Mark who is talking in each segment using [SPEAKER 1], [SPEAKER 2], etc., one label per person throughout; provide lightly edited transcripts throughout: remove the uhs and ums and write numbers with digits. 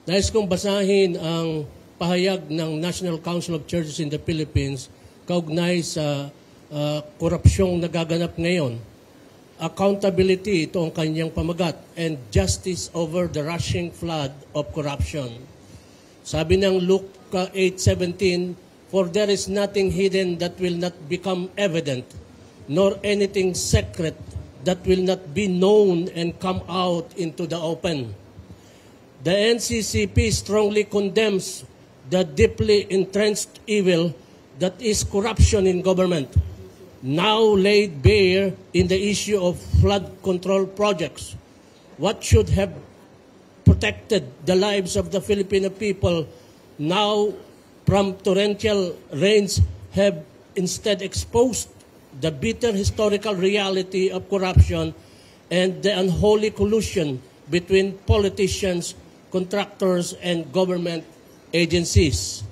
[SPEAKER 1] Nais kong basahin ang pahayag ng National Council of Churches in the Philippines kaugnay sa korupsyong nagaganap ngayon. Accountability, ito ang kanyang pamagat, and justice over the rushing flood of corruption. Sabi ng Luke 8:17, "For there is nothing hidden that will not become evident, nor anything secret that will not be known and come out into the open." The NCCP strongly condemns the deeply entrenched evil that is corruption in government, now laid bare in the issue of flood control projects. What should have protected the lives of the Filipino people now from torrential rains have instead exposed the bitter historical reality of corruption and the unholy collusion between politicians, contractors, and government agencies.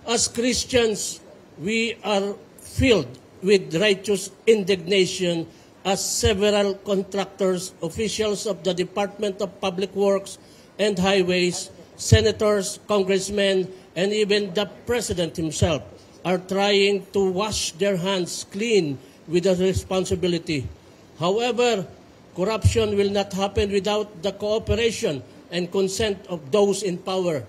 [SPEAKER 1] As Christians, we are filled with righteous indignation as several contractors, officials of the Department of Public Works and Highways, senators, congressmen, and even the President himself are trying to wash their hands clean with the responsibility. However, corruption will not happen without the cooperation and consent of those in power.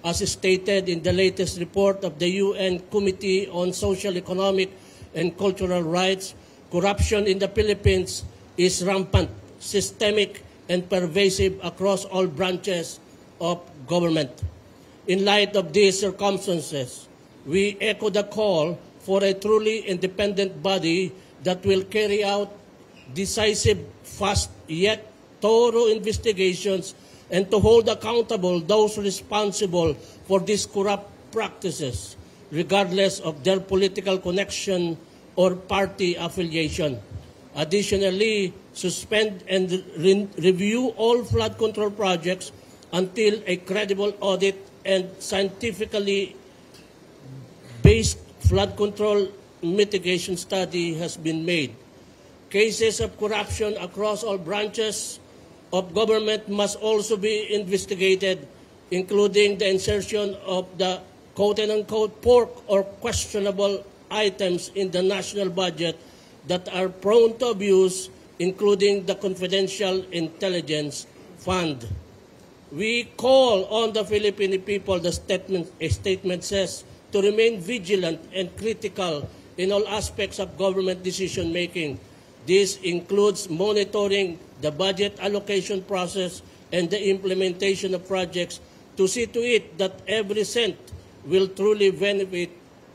[SPEAKER 1] As stated in the latest report of the UN Committee on Social, Economic, and Cultural Rights, corruption in the Philippines is rampant, systemic, and pervasive across all branches of government. In light of these circumstances, we echo the call for a truly independent body that will carry out decisive, fast, yet thorough investigations and to hold accountable those responsible for these corrupt practices, regardless of their political connection or party affiliation. Additionally, suspend and review all flood control projects until a credible audit and scientifically based flood control mitigation study has been made. Cases of corruption across all branches of government must also be investigated, including the insertion of the quote-unquote pork or questionable items in the national budget that are prone to abuse, including the Confidential Intelligence Fund. We call on the Filipino people, a statement says, to remain vigilant and critical in all aspects of government decision-making. This includes monitoring the budget allocation process and the implementation of projects to see to it that every cent will truly benefit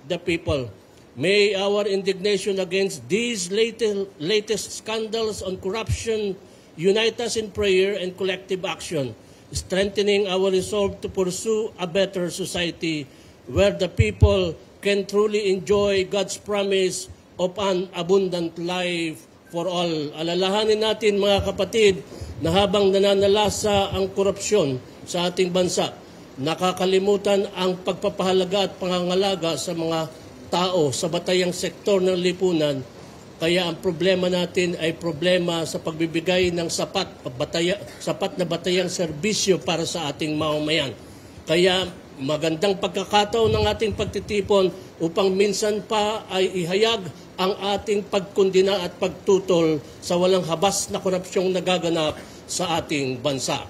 [SPEAKER 1] the people. May our indignation against these latest scandals on corruption unite us in prayer and collective action, strengthening our resolve to pursue a better society where the people can truly enjoy God's promise of an abundant life for all. Alalahanin natin, mga kapatid, na habang nananalasa ang korupsyon sa ating bansa, nakakalimutan ang pagpapahalaga at pangangalaga sa mga tao sa batayang sektor ng lipunan. Kaya ang problema natin ay problema sa pagbibigay ng sapat na batayang serbisyo para sa ating mamamayan. Kaya magandang pagkakataon ng ating pagtitipon upang minsan pa ay ihayag ang ating pagkundina at pagtutol sa walang habas na korupsyong nagaganap sa ating bansa.